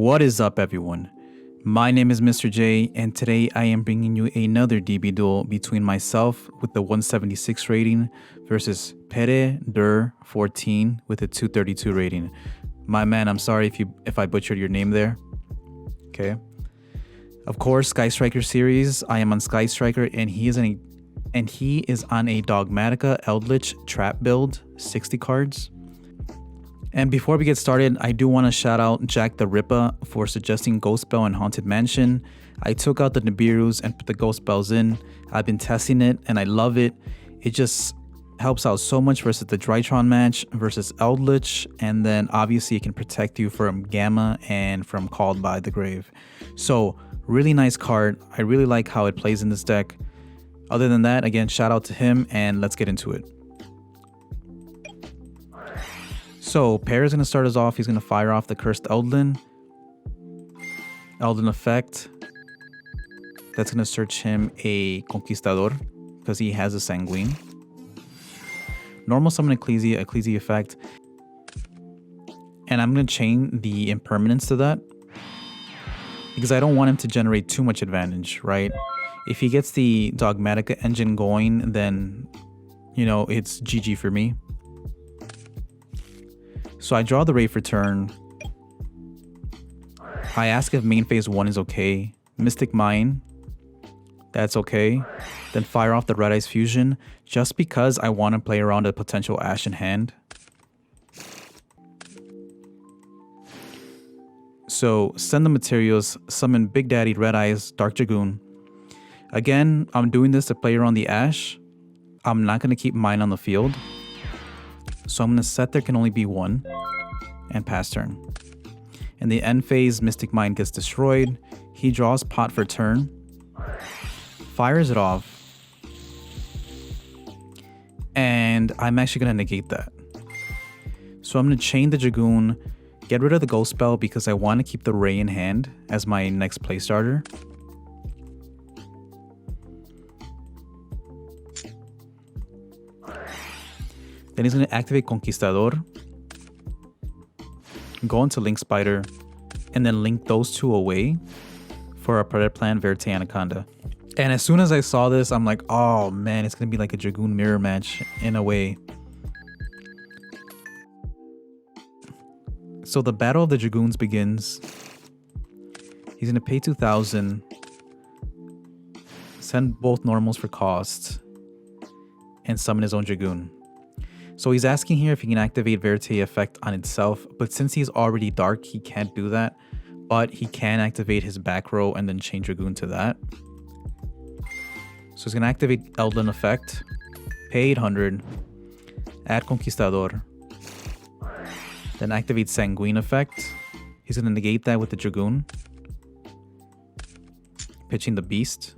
What is up, everyone? My name is Mr. J, and today I am bringing you another DB duel between myself with the 176 rating versus Pere Dur 14 with a 232 rating. My man, I'm sorry if I butchered your name there. Okay. Of course, Sky Striker series. I am on Sky Striker, and he is on a Dogmatika Eldlich Trap build, 60 cards. And before we get started, I do want to shout out Jack the Ripper for suggesting Ghost Bell and Haunted Mansion. I took out the Nibiru's and put the Ghost Bells in. I've been testing it and I love it. It just helps out so much versus the Drytron match versus Eldlich, and then obviously it can protect you from Gamma and from Called by the Grave. So really nice card. I really like how it plays in this deck. Other than that, again, shout out to him and let's get into it. So, Pear is going to start us off. He's going to fire off the Cursed Eldlin effect. That's going to search him a Conquistador because he has a Sanguine. Normal summon Ecclesia effect. And I'm going to chain the Impermanence to that because I don't want him to generate too much advantage, right? If he gets the Dogmatika engine going, then, you know, it's GG for me. So I draw the Ray for turn. I ask if main phase 1 is okay. Mystic Mine. That's okay. Then fire off the Red Eyes Fusion just because I want to play around a potential Ash in hand. So send the materials, summon Big Daddy Red Eyes Dark Dragoon. Again, I'm doing this to play around the Ash. I'm not going to keep mine on the field. So I'm going to set there can only be one and pass turn. In the end phase, Mystic Mine gets destroyed. He draws pot for turn, fires it off, and I'm actually going to negate that. So I'm going to chain the Dragoon, get rid of the Ghost Spell because I want to keep the Ray in hand as my next play starter. Then he's going to activate Conquistador, go into Link Spider, and then link those two away for a Predator Plan Verte Anaconda. And as soon as I saw this, I'm like, oh man, it's going to be like a Dragoon mirror match in a way. So the Battle of the Dragoons begins. He's going to pay 2,000, send both normals for cost, and summon his own Dragoon. So he's asking here if he can activate Verte effect on itself, but since he's already dark, he can't do that. But he can activate his back row and then chain Dragoon to that. So he's going to activate Eldlin effect, pay 800, add Conquistador, then activate Sanguine effect. He's going to negate that with the Dragoon, pitching the Beast.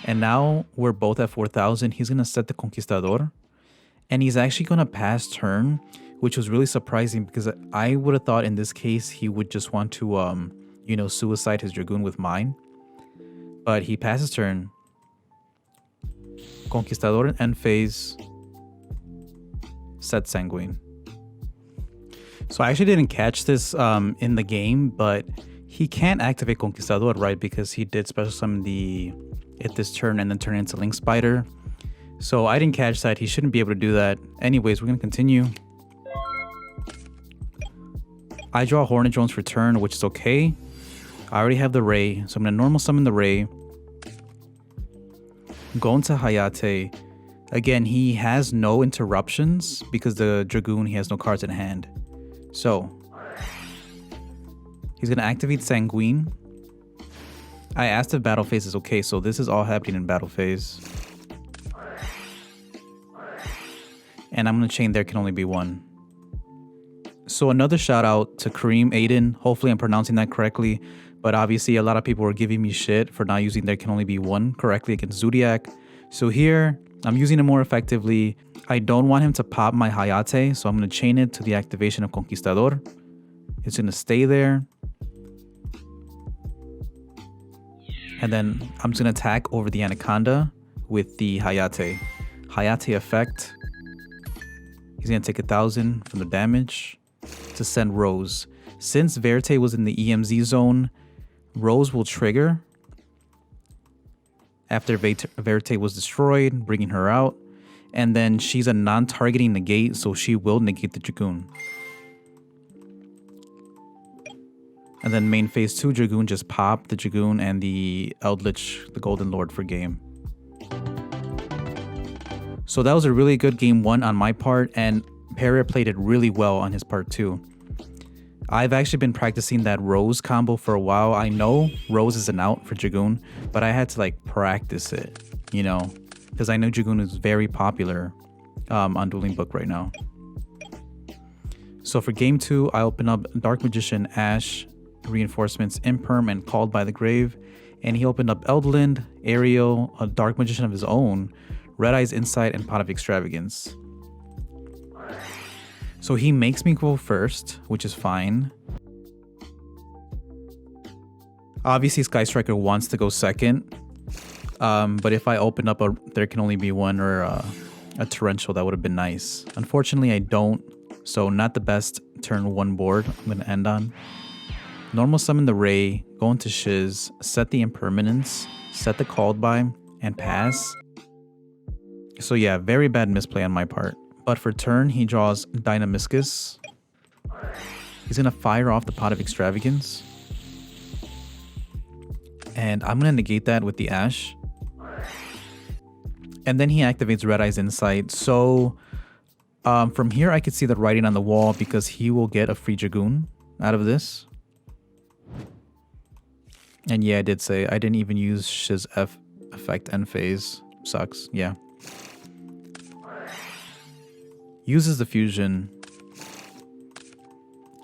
And now we're both at 4,000. He's going to set the Conquistador. And he's actually going to pass turn, which was really surprising because I would have thought in this case he would just want to, you know, suicide his Dragoon with mine. But he passes turn. Conquistador in end phase. Set Sanguine. So I actually didn't catch this in the game, but he can't activate Conquistador, right? Because he did special summon it this turn and then turn it into Link Spider. So I didn't catch that. He shouldn't be able to do that. Anyways, we're going to continue. I draw Hornet Drones for turn, which is okay. I already have the Ray, so I'm going to normal summon the Ray. Go into Hayate. Again, he has no interruptions because the Dragoon, he has no cards in hand. So he's going to activate Sanguine. I asked if battle phase is okay, so this is all happening in battle phase. And I'm going to chain there can only be one. So another shout out to Kareem Aiden. Hopefully I'm pronouncing that correctly. But obviously a lot of people were giving me shit for not using there can only be one correctly against Zodiac. So here I'm using it more effectively. I don't want him to pop my Hayate. So I'm going to chain it to the activation of Conquistador. It's going to stay there. And then I'm just going to attack over the Anaconda with the Hayate. Hayate effect. He's going to take 1,000 from the damage to send Rose. Since Verte was in the EMZ zone, Rose will trigger after Verte was destroyed, bringing her out. And then she's a non-targeting negate, so she will negate the Dragoon. And then main phase 2 Dragoon just pop the Dragoon and the Eldlich, the Golden Lord for game. So that was a really good game 1 on my part, and Perry played it really well on his part too. I've actually been practicing that Rose combo for a while. I know Rose is an out for Dragoon, but I had to like practice it, you know, because I know Dragoon is very popular on Dueling Book right now. So for game 2, I open up Dark Magician, Ash, Reinforcements, Imperm, and Called by the Grave. And he opened up Eldland, Ariel, a Dark Magician of his own, Red Eyes Insight, and Pot of Extravagance. So he makes me go first, which is fine. Obviously, Sky Striker wants to go second. But if I open up there can only be one, or a Torrential, that would have been nice. Unfortunately, I don't. So not the best turn 1 board I'm going to end on. Normal summon the Ray, go into Shiz, set the Impermanence, set the Called by, and pass. So yeah, very bad misplay on my part. But for turn, he draws Dynamiscus. He's going to fire off the Pot of Extravagance. And I'm going to negate that with the Ash. And then he activates Red Eyes Insight. So from here, I could see the writing on the wall because he will get a free Dragoon out of this. And yeah, I did say I didn't even use Shiz F effect end phase. Sucks. Yeah. Uses the fusion.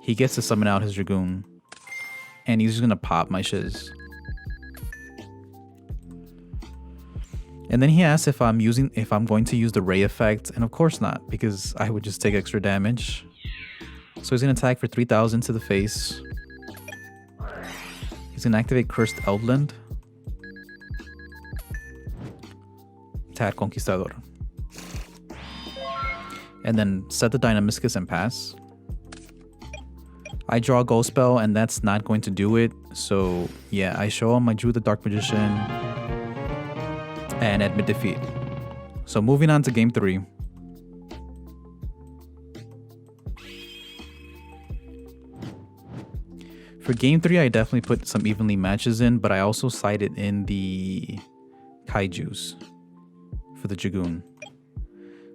He gets to summon out his Dragoon. And he's just going to pop my Shiz. And then he asks if I'm going to use the Ray effect, and of course not, because I would just take extra damage. So he's gonna attack for 3,000 to the face. He's gonna activate Cursed Eldland. Attack Conquistador. And then set the Dynamiscus and pass. I draw a Ghost Spell, and that's not going to do it. So yeah, I show him I drew the Dark Magician and admit defeat. So moving on to game 3. For game 3, I definitely put some evenly matches in, but I also sided in the Kaijus for the Dragoon.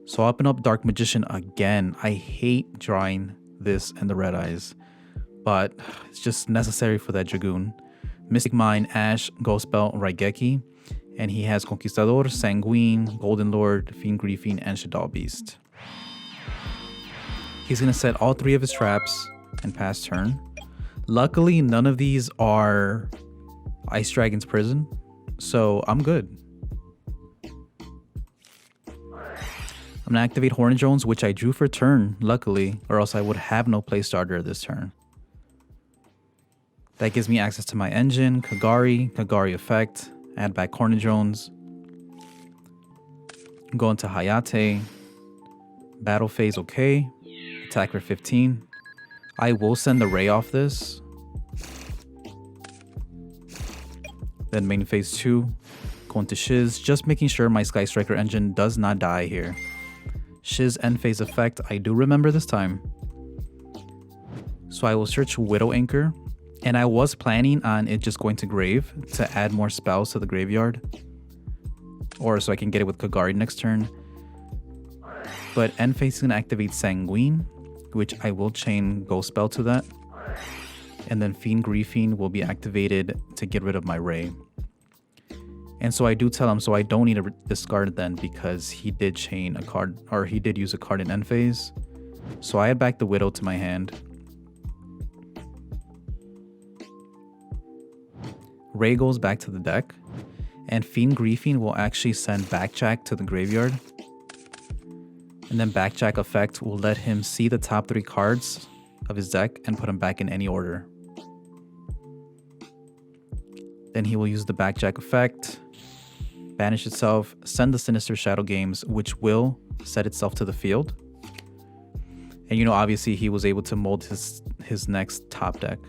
So I'll open up Dark Magician again. I hate drawing this and the Red Eyes, but it's just necessary for that Dragoon. Mystic Mine, Ash, Ghost Spell, Raigeki. And he has Conquistador, Sanguine, Golden Lord, Fiend Griefing, and Shadow Beast. He's going to set all 3 of his traps and pass turn. Luckily, none of these are Ice Dragon's Prison, so I'm good. I'm going to activate Hornet Drones, which I drew for turn, luckily, or else I would have no play starter this turn. That gives me access to my engine, Kagari effect. Add back Hornet Drones. Go into Hayate. Battle phase, okay. Attack for 15. I will send the Ray off this. Then main phase 2. Go into Shiz. Just making sure my Sky Striker engine does not die here. Shiz end phase effect. I do remember this time. So I will search Widow Anchor. And I was planning on it just going to grave to add more spells to the graveyard. Or so I can get it with Kagari next turn. But end phase is going to activate Sanguine, which I will chain Ghost Spell to that. And then Fiend Griefing will be activated to get rid of my Ray. And so I do tell him, so I don't need to discard then because he did chain a card, or he did use a card in end phase. So I add back the Widow to my hand. Ray goes back to the deck, and Fiend Griefing will actually send Backjack to the graveyard. And then Backjack effect will let him see the top 3 cards of his deck and put them back in any order. Then he will use the Backjack effect, banish itself, send the Sinister Shadow Games, which will set itself to the field. And, you know, obviously he was able to mold his next top deck.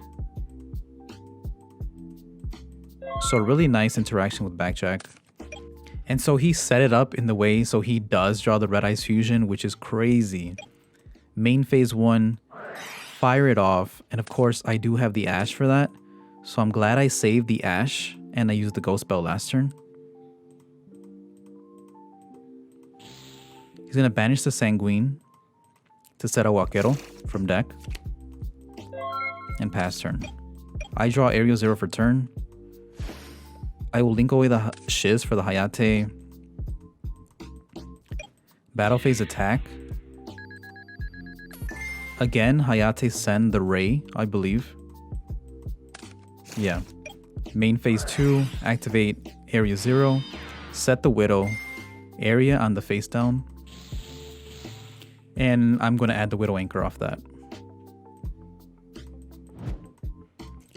So really nice interaction with Backjack. And so he set it up in the way so he does draw the Red Eyes Fusion, which is crazy. Main phase 1, fire it off. And of course, I do have the Ash for that. So I'm glad I saved the Ash and I used the Ghost Spell last turn. He's going to banish the Sanguine to set a Waquero from deck. And pass turn. I draw Area 0 for turn. I will link away the Shiz for the Hayate. Battle phase attack. Again, Hayate send the Ray, I believe. Yeah. Main phase 2, activate Area 0, set the Widow, Area on the face down. And I'm going to add the Widow Anchor off that.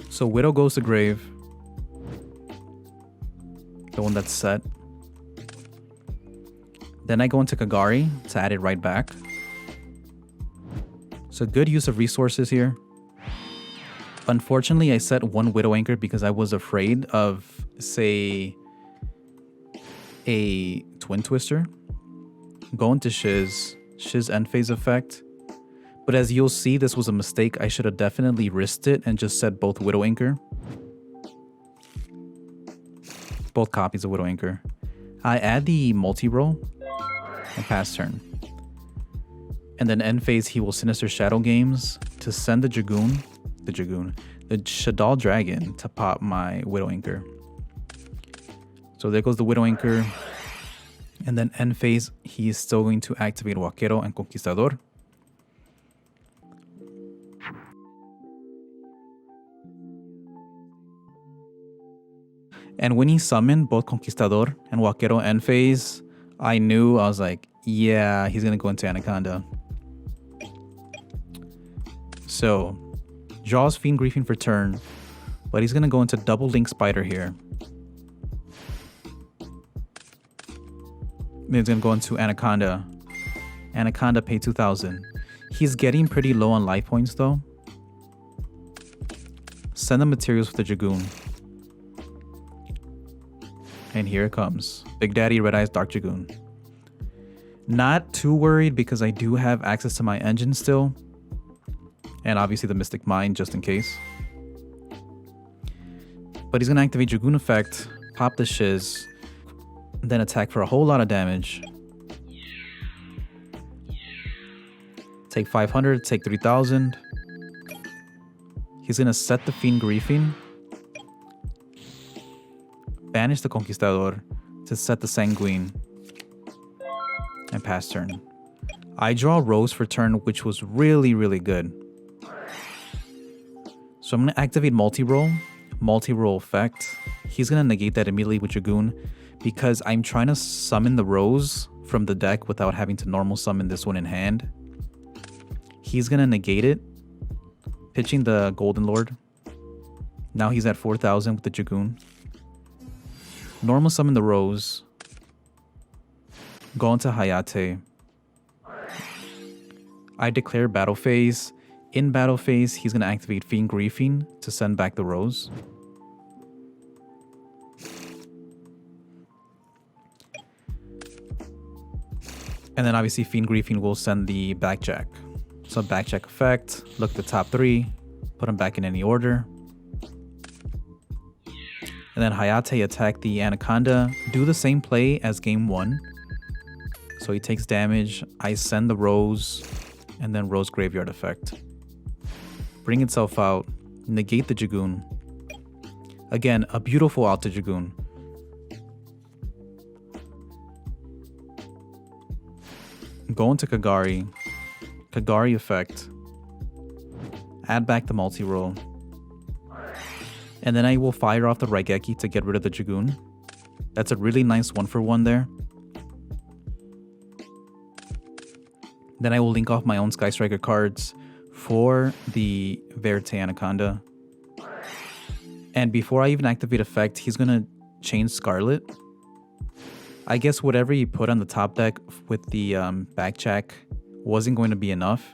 So Widow goes to grave. The one that's set. Then I go into Kagari to add it right back. So good use of resources here. Unfortunately, I set one Widow Anchor because I was afraid of, say, a Twin Twister. Go into Shiz end phase effect. But as you'll see, this was a mistake. I should have definitely risked it and just set both Widow Anchor. Both copies of Widow Anchor. I add the multi-roll and pass turn. And then end phase, he will Sinister Shadow Games to send the Shadal Dragon to pop my Widow Anchor. So there goes the Widow Anchor. And then end phase, he is still going to activate Waquero and Conquistador. And when he summoned both Conquistador and Waquero end phase, I was like, yeah, he's going to go into Anaconda. So, draws Fiend Griefing for turn, but he's going to go into double Link Spider here. Then he's going to go into Anaconda. Anaconda, pay 2,000. He's getting pretty low on life points though. Send the materials for the Dragoon. And here it comes. Big Daddy Red Eyes Dark Dragoon. Not too worried because I do have access to my engine still. And obviously the Mystic Mind just in case. But he's going to activate Dragoon effect, pop the Shiz, then attack for a whole lot of damage. Take 500, take 3,000. He's going to set the Fiend Griefing. Banish the Conquistador to set the Sanguine. And pass turn. I draw Rose for turn, which was really, really good. So I'm going to activate Multi-Roll. Multi-Roll effect. He's going to negate that immediately with Dragoon because I'm trying to summon the Rose from the deck without having to normal summon this one in hand. He's going to negate it, pitching the Golden Lord. Now he's at 4,000 with the Dragoon. Normal summon the Rose. Go into Hayate. I declare battle phase. In battle phase, he's going to activate Fiend Griefing to send back the Rose. And then obviously Fiend Griefing will send the Backjack. So Backjack effect, look at the top 3, put them back in any order. And then Hayate attack the Anaconda, do the same play as game 1. So he takes damage, I send the Rose, and then Rose Graveyard effect. Bring itself out, negate the Dragoon. Again, a beautiful Alta Dragoon. Go into Kagari. Kagari effect. Add back the multi-roll. And then I will fire off the Raigeki to get rid of the Dragoon. That's a really nice 1-for-1 there. Then I will link off my own Sky Striker cards for the Verte Anaconda. And before I even activate effect, he's going to change Scarlet. I guess whatever you put on the top deck with the Backjack wasn't going to be enough.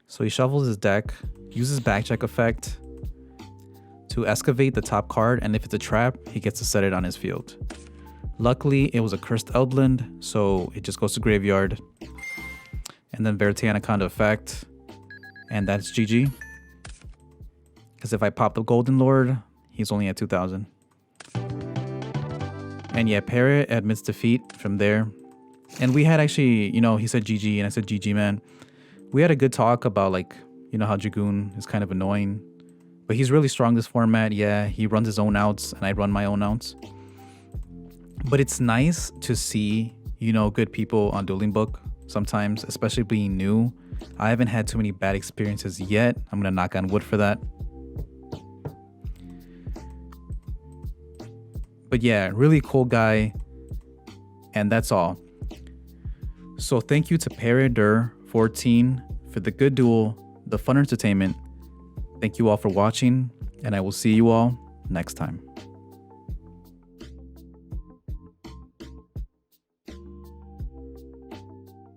So he shuffles his deck, uses backcheck effect to excavate the top card, and if it's a trap, he gets to set it on his field. Luckily, it was a cursed Eldland, so it just goes to graveyard. And then Verite Anaconda effect, and that's GG. Because if I pop the Golden Lord, he's only at 2,000. And yeah, Parrot admits defeat from there. And we had actually, you know, he said GG and I said GG, man. We had a good talk about, like, you know, how Dragoon is kind of annoying. But he's really strong this format. Yeah, he runs his own outs and I run my own outs. But it's nice to see, you know, good people on Dueling Book sometimes, especially being new. I haven't had too many bad experiences yet. I'm going to knock on wood for that. But yeah, really cool guy. And that's all. So thank you to Paradur14 for the good duel, the fun entertainment. Thank you all for watching, and I will see you all next time.